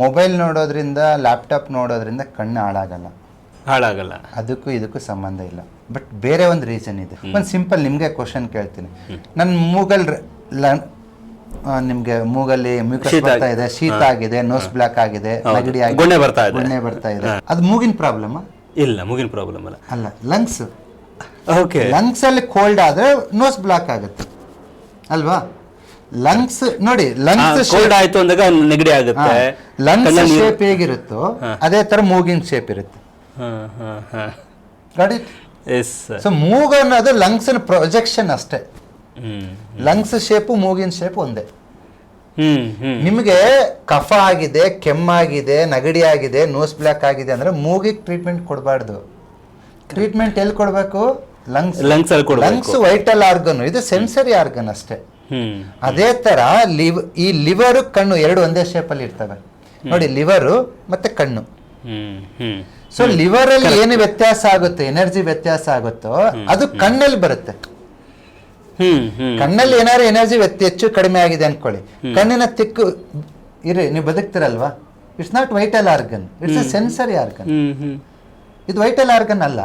Mobile ನೋಡೋದ್ರಿಂದ laptop ನೋಡೋದ್ರಿಂದ ಕಣ್ಣು ಹಾಳಾಗಲ್ಲ. ಅದಕ್ಕೂ ಇದಕ್ಕೂ ಸಂಬಂಧ ಇಲ್ಲ. ಬಟ್ ಬೇರೆ ಒಂದು ರೀಸನ್ ಇದೆ. ಒಂದು ಸಿಂಪಲ್ ನಿಮಗೆ ಕ್ವಶನ್ ಕೇಳ್ತೀನಿ. ನನ್ನ ನಿಮ್ಗೆ ಮೂಗಲ್ಲಿ ಮ್ಯೂಕಸ್ ಬರ್ತಾ ಇದೆ, ಶೀತ ಆಗಿದೆ, ನೋಸ್ ಬ್ಲಾಕ್ ಆಗಿದೆ, ನೆಗಡಿ ಆಗಿದೆ, ಗುಣ್ಣೆ ಬರ್ತಾ ಇದೆ, ಅದು ಮೂಗಿನ ಪ್ರಾಬ್ಲಮ್ ಇಲ್ಲ? ಮೂಗಿನ ಪ್ರಾಬ್ಲಮ್ ಅಲ್ಲ, ಲಂಗ್ಸ್. ಓಕೆ, ಲಂಗ್ಸ್ ಅಲ್ಲಿ ಕೋಲ್ಡ್ ಆದ್ರೆ ನೋಸ್ ಬ್ಲಾಕ್ ಆಗುತ್ತೆ ಅಲ್ವಾ? ಲಂಗ್ಸ್ ನೋಡಿ, ಲಂಗ್ಸ್ ಕೋಲ್ಡ್ ಆಯ್ತು ಅಂದಾಗ ನೆಗಡಿ ಆಗುತ್ತೆ. ಲಂಗ್ಸ್ ಶೇಪ್ ಹೇಗಿರುತ್ತೋ ಅದೇ ತರ ಮೂಗಿನ ಶೇಪ್ ಇರುತ್ತೆ. ಸೊ ಮೂಗು ಅನ್ನೋದು ಲಂಗ್ಸ್ ಪ್ರೊಜೆಕ್ಷನ್ ಅಷ್ಟೇ. ಲಂಗ್ಸ್ ಶೇಪು ಮೂಗಿನ ಶೇಪ್ ಒಂದೇ. ನಿಮಗೆ ಕಫ ಆಗಿದೆ, ಕೆಮ್ಮಾಗಿದೆ, ನೆಗಡಿ ಆಗಿದೆ, ನೋಸ್ ಬ್ಲಾಕ್ ಆಗಿದೆ ಅಂದ್ರೆ ಮೂಗಿಗೆ ಟ್ರೀಟ್ಮೆಂಟ್ ಕೊಡಬಾರ್ದು. ಟ್ರೀಟ್ಮೆಂಟ್ ಎಲ್ಲಿ ಕೊಡಬೇಕು? ಲಂಗ್ಸ್ ವೈಟಲ್ ಆರ್ಗನ್, ಇದು ಸೆನ್ಸರಿ ಆರ್ಗನ್ ಅಷ್ಟೇ. ಅದೇ ತರ ಈ ಲಿವರ್, ಕಣ್ಣು ಎರಡು ಒಂದೇ ಶೇಪ್ ಅಲ್ಲಿ ಇರ್ತವೆ ನೋಡಿ, ಲಿವರು ಮತ್ತೆ ಕಣ್ಣು. ಸೊ ಲಿವರ್ ಅಲ್ಲಿ ಏನು ವ್ಯತ್ಯಾಸ ಆಗುತ್ತೆ, ಎನರ್ಜಿ ವ್ಯತ್ಯಾಸ ಆಗುತ್ತೋ ಅದು ಕಣ್ಣಲ್ಲಿ ಬರುತ್ತೆ. ಕಣ್ಣಲ್ಲಿ ಏನಾದ್ರು ಎನರ್ಜಿ ಹೆಚ್ಚು ಕಡಿಮೆ ಆಗಿದೆ ಅನ್ಕೊಳ್ಳಿ, ಕಣ್ಣಿನ ತಿಕ್ಕು ಇರಿ, ನೀವು ಬದುಕ್ತಿರಲ್ವಾ? It's not vital organ, it's a sensory organ. ಇದು ವೈಟಲ್ ಆರ್ಗನ್ ಅಲ್ಲ.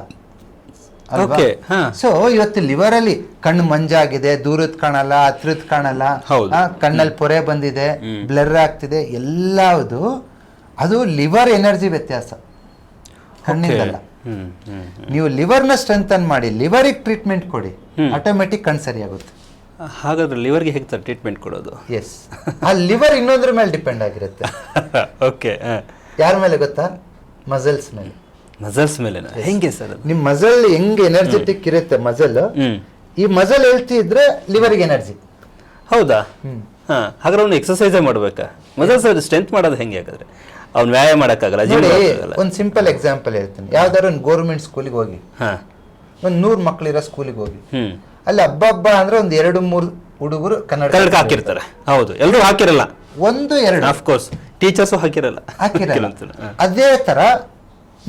ಸೊ ಇವತ್ತು ಲಿವರ್ ಅಲ್ಲಿ ಕಣ್ಣು ಮಂಜಾಗಿದೆ, ದೂರದ್ ಕಾಣಲ್ಲ, ಹತ್ರದ್ ಕಾಣಲ್ಲ, ಕಣ್ಣಲ್ಲಿ ಪೊರೆ ಬಂದಿದೆ, ಬ್ಲರ್ ಆಗ್ತಿದೆ, ಎಲ್ಲವುದು ಅದು ಲಿವರ್ ಎನರ್ಜಿ ವ್ಯತ್ಯಾಸ, ಕಣ್ಣಿಂದಲ್ಲ. ನೀವು ಲಿವರ್ನ ಸ್ಟ್ರೆಂಥನ್ ಮಾಡಿ, ಲಿವರಿಗೆ ಟ್ರೀಟ್ಮೆಂಟ್ ಕೊಡಿ, ಆಟೋಮೆಟಿಕ್ ಕಣ್ ಸರಿ ಆಗುತ್ತೆ. ಹಾಗಾದ್ರೆ ಲಿವರ್ಗೆ ಹೇಗೆ ಟ್ರೀಟ್ಮೆಂಟ್ ಕೊಡೋದು? ಎಸ್, ಆ ಲಿವರ್ ಇನ್ನೊಂದ್ರ ಮೇಲೆ ಡಿಪೆಂಡ್ ಆಗಿರುತ್ತೆ. ಓಕೆ, ಯಾರ ಮೇಲೆ ಗೊತ್ತಾ? ಮಸಲ್ಸ್ ಮೇಲೆ. ಮಸಲ್ಸ್ ಮೇಲೆ ಹೆಂಗೆ ಸರ್? ನಿಮ್ ಮಸಲ್ ಹೆಂಗೆ ಎನರ್ಜೆಟಿಕ್ ಇರುತ್ತೆ ಮಸಲ್, ಈ ಮಸಲ್ ಹೆಲ್ತಿ ಇದ್ರೆ ಲಿವರ್ಗೆ ಎನರ್ಜಿ. ಹೌದಾ? ಹಾಗಾದ್ರೆ ಅವ್ನು ಎಕ್ಸರ್ಸೈಸ್ ಮಾಡ್ಬೇಕಾ? ಮಸಲ್ಸ್ ಸ್ಟ್ರೆಂತ್ ಮಾಡೋದು ಹೆಂಗೆ? ಹಾಗಾದ್ರೆ ಅವ್ನು ವ್ಯಾಯಾಮ ಮಾಡಕ್ಕಾಗಲ್ಲ? ಒಂದು ಸಿಂಪಲ್ ಎಕ್ಸಾಂಪಲ್ ಹೇಳ್ತೀನಿ. ಯಾವ್ದಾದ್ರು ಒಂದು ಗೌರ್ಮೆಂಟ್ ಸ್ಕೂಲಿಗೆ ಹೋಗಿ, ಒಂದು 100 ಮಕ್ಕಳಿರೋ ಸ್ಕೂಲಿಗೆ ಹೋಗಿ, ಅಲ್ಲಿ ಹಬ್ಬ ಅಂದ್ರೆ ಒಂದು 2-3 ಹುಡುಗರು ಕನ್ನಡ ಹಾಕಿರ್ತಾರೆ. ಹೌದು, ಎಲ್ಲರೂ ಹಾಕಿರಲ್ಲ, 1-2 ಆಫ್ ಕೋರ್ಸ್ ಟೀಚರ್ಸು ಹಾಕಿರಲ್ಲ. ಅದೇ ತರ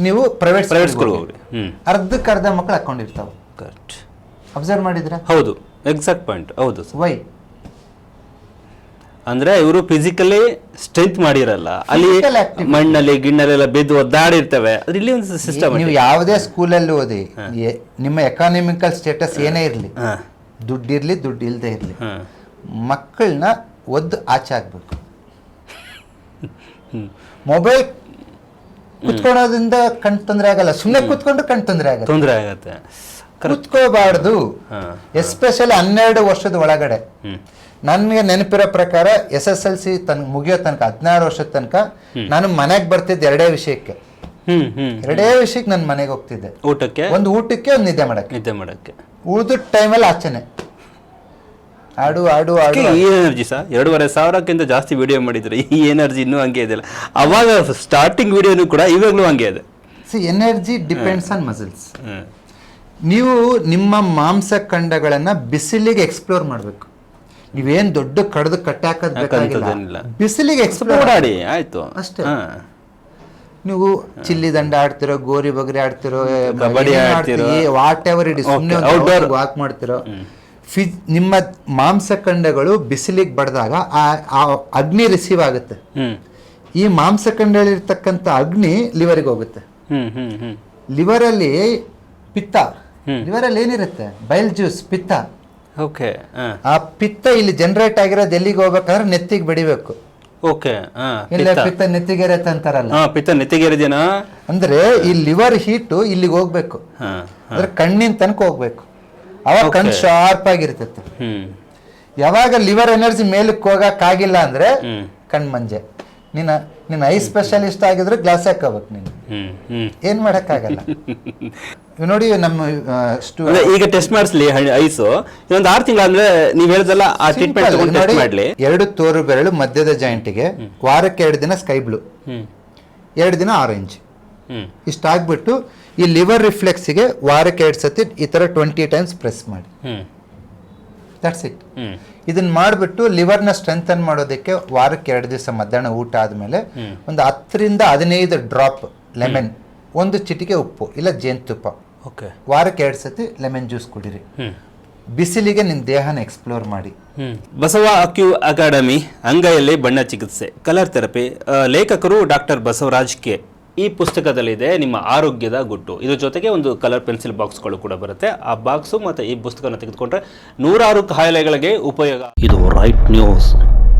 ನೀವು ಪ್ರೈವೇಟ್ ಸ್ಕೂಲ್ ಹೋಗ್ರಿ, ಅರ್ಧಕ್ಕರ್ಧ ಮಕ್ಕಳು ಹಾಕೊಂಡಿರ್ತಾವ. ಕರೆಕ್ಟ್, ಅಬ್ಸರ್ವ್ ಮಾಡಿದ್ರೆ? ಹೌದು, ಎಕ್ಸಾಕ್ಟ್ ಪಾಯಿಂಟ್. ಹೌದು. ವೈ? ಅಂದ್ರೆ ಇವರು ಫಿಸಿಕಲಿ ಸ್ಟ್ರೆಂತ್ ಮಾಡಿರಲ್ಲ, ಅಲ್ಲಿ ಮಣ್ಣಲ್ಲಿ ಗಿಣ್ಣಲ್ಲೆಲ್ಲ ಬಿದ್ದು ಒದ್ದಾಡಿರ್ತವೆ. ಅದ್ರ ಇಲ್ಲಿ ಒಂದು ಸಿಸ್ಟಮ್. ನೀವು ಯಾವುದೇ ಸ್ಕೂಲಲ್ಲಿ ಓದಿ, ನಿಮ್ಮ ಎಕಾನಮಿಕಲ್ ಸ್ಟೇಟಸ್ ಏನೇ ಇರಲಿ, ದುಡ್ಡಿರ್ಲಿ ದುಡ್ಡು ಇಲ್ಲದೆ ಇರಲಿ, ಮಕ್ಕಳನ್ನ ಒದ್ದು ಆಚೆ ಆಗ್ಬೇಕು. ಮೊಬೈಲ್ ಕುತ್ಕೊಳ್ಳೋದ್ರಿಂದ ಕಣ್ ತೊಂದರೆ ಆಗಲ್ಲ, ಸುಮ್ಮನೆ ಕುತ್ಕೊಂಡು ಕಣ್ ತೊಂದರೆ ಆಗತ್ತೆ. ಕುತ್ಕೋಬಾರ್ದು. ಎಸ್ಪೆಷಲಿ 12 ವರ್ಷದ ಒಳಗಡೆ. ನನಗೆ ನೆನಪಿರೋ ಪ್ರಕಾರ SSLC ಮುಗಿಯೋ ತನಕ 16 ವರ್ಷದ ತನಕ ನಾನು ಮನೆಗೆ ಬರ್ತಿದ್ದೆ ಎರಡೇ ವಿಷಯಕ್ಕೆ ನಾನು ಮನೆಗೆ ಹೋಗ್ತಿದ್ದೆ. ಊಟಕ್ಕೆ, ಒಂದು ನಿದ್ದೆ ಮಾಡಕ್ಕೆ. ಉಳಿದ ಟೈಮಲ್ಲಿ ಆಚೆನೆ ಆಡು. ಈ ಎನರ್ಜಿ ಸರ್ 2500ಕ್ಕಿಂತ ಜಾಸ್ತಿ ವಿಡಿಯೋ ಮಾಡಿದ್ರೆ ಈ ಎನರ್ಜಿ ಇನ್ನೂ ಹಂಗೆ ಇದೆಯಲ್ಲ. ಅವಾಗ ಸ್ಟಾರ್ಟಿಂಗ್ ವಿಡಿಯೋನು ಕೂಡ ಇವಾಗಲೂ ಹಂಗೆ ಇದೆ. Energy depends on muscles. ನೀವು ನಿಮ್ಮ ಮಾಂಸಖಂಡಗಳನ್ನ ಬಿಸಿಲಿಗೆ ಎಕ್ಸ್ಪ್ಲೋರ್ ಮಾಡಬೇಕು. ನೀವೇನ್ ದೊಡ್ಡ ಕಡ್ದು ಕಟ್ಟಿ ಹಾಕೋದ್ ಬೇಕಾಗಿಲ್ಲ, ಬಿಸಿಲಿಗೆ ಎಕ್ಸ್ಪ್ಲೋರ್ ಮಾಡಿ ಆಯ್ತು ಅಷ್ಟೇ. ನೀವು ಚಿಲ್ಲಿ ದಂಡ ಆಡ್ತಿರೋ, ಗೋರಿ ಬಗರಿ ಆಡ್ತಿರೋ, ಕಬಡ್ಡಿ ಆಡ್ತಿರೋ, whatever it is, outdoor walk ಮಾಡ್ತಿರೋ, ನಿಮ್ಮ ಮಾಂಸಖಂಡಗಳು ಬಿಸಿಲಿಗೆ ಬಡ್ದಾಗ ಆ ಅಗ್ನಿ ರಿಸೀವ್ ಆಗುತ್ತೆ. ಈ ಮಾಂಸಖಂಡಗಳಿರ್ತಕ್ಕಂಥ ಅಗ್ನಿ ಲಿವರ್ಗೆ ಹೋಗುತ್ತೆ. ಲಿವರ್ ಅಲ್ಲಿ ಪಿತ್ತ, ಲಿವರ್ ಅಲ್ಲಿ ಏನಿರುತ್ತೆ? ಬೈಲ್ ಜ್ಯೂಸ್, ಪಿತ್ತ. ಓಕೆ, ಆ ಪಿತ್ತ ಇಲ್ಲಿ ಜನರೇಟ್ ಆಗಿರೋದು ಎಲ್ಲಿಗೆ ಹೋಗ್ಬೇಕಂದ್ರೆ ನೆತ್ತಿಗೆ ಬಡಿಬೇಕು. ಓಕೆ, ಇಲ್ಲ ಪಿತ್ತ ನೆತ್ತಿಗೆರೆ ಅಂತಾರಲ್ಲ, ಪಿತ್ತ ನೆತ್ತಿಗೆರೆದೇನಾ ಅಂದ್ರೆ ಈ ಲಿವರ್ ಹೀಟು ಇಲ್ಲಿಗೆ ಹೋಗ್ಬೇಕು, ಅಂದ್ರೆ ಕಣ್ಣಿನ ತನಕ ಹೋಗ್ಬೇಕು. ಅವಾಗ ಕಣ್ಣು ಶಾರ್ಪ್ ಆಗಿರ್ತೈತೆ. ಯಾವಾಗ ಲಿವರ್ ಎನರ್ಜಿ ಮೇಲಕ್ಕೆ ಹೋಗಕ್ಕಾಗಿಲ್ಲ ಅಂದ್ರೆ ಕಣ್ ಮಂಜೆ. ನೀನ್ ಐ ಸ್ಪೆಷಲಿಸ್ಟ್ ಆಗಿದ್ರೆ ಗ್ಲಾಸ್ ಹಾಕೋಬೇಕು. ನೀನು ಏನ್ ಮಾಡಕ್ಕಾಗಲ್ಲ. ನೋಡಿ ನಮ್ಮ ಈಗ ಟೆಸ್ಟ್ ಮಾಡಿಸ್ಲಿ ಐಸು, ಇನ್ನೊಂದು 6 ತಿಂಗಳಾದ್ರೆ ನೀವ್ ಹೇಳಿದಲ್ಲ ಆ ಟ್ರೀಟ್ಮೆಂಟ್ ಮಾಡ್ಲಿ. 2 ತೋರು ಬೆರಳು ಮಧ್ಯದ ಜಾಯಿಂಟಿಗೆ ವಾರಕ್ಕೆ 2 ದಿನ ಸ್ಕೈ ಬ್ಲೂ, 2 ದಿನ ಆರೆಂಜ್, ಇಷ್ಟಾಗ್ಬಿಟ್ಟು ಈ ಲಿವರ್ ರಿಫ್ಲೆಕ್ಸ್ಗೆ ವಾರಕ್ಕೆ 2 ಸತಿ ಈ ತರ 20 ಟೈಮ್ಸ್ ಪ್ರೆಸ್ ಮಾಡಿ. That's it. ಇದನ್ನ ಮಾಡಿಬಿಟ್ಟು ಲಿವರ್ನ ಸ್ಟ್ರೆಂಥನ್ ಮಾಡೋದಕ್ಕೆ ವಾರಕ್ಕೆ 2 ದಿವಸ ಮಧ್ಯಾಹ್ನ ಊಟ ಆದ್ಮೇಲೆ ಒಂದು 10 ರಿಂದ 15 ಡ್ರಾಪ್ ಲೆಮನ್, 1 ಚಿಟಿಕೆ ಉಪ್ಪು ಇಲ್ಲ ಜೇನುತುಪ್ಪ, ವಾರಕ್ಕೆ 2 ಸತಿ ಲೆಮನ್ ಜ್ಯೂಸ್ ಕುಡಿರಿ. ಬಿಸಿಲಿಗೆ ನಿನ್ನ ದೇಹನ ಎಕ್ಸ್ಪ್ಲೋರ್ ಮಾಡಿ. ಬಸವ ಅಕ್ಯೂ ಅಕಾಡೆಮಿ, ಅಂಗೈಯಲ್ಲಿ ಬಣ್ಣ ಚಿಕಿತ್ಸೆ, ಕಲರ್ ಥೆರಪಿ, ಲೇಖಕರು ಡಾಕ್ಟರ್ ಬಸವರಾಜ್ ಕೆ. ಈ ಪುಸ್ತಕದಲ್ಲಿದೆ ನಿಮ್ಮ ಆರೋಗ್ಯದ ಗುಟ್ಟು. ಇದ್ರ ಜೊತೆಗೆ ಒಂದು ಕಲರ್ ಪೆನ್ಸಿಲ್ ಬಾಕ್ಸ್ಗಳು ಕೂಡ ಬರುತ್ತೆ. ಆ ಬಾಕ್ಸು ಮತ್ತು ಈ ಪುಸ್ತಕನ ತೆಗೆದುಕೊಂಡ್ರೆ 100 ಕಾಯಿಲೆಗಳಿಗೆ ಉಪಯೋಗ. ಇದು ರೈಟ್ ನ್ಯೂಸ್.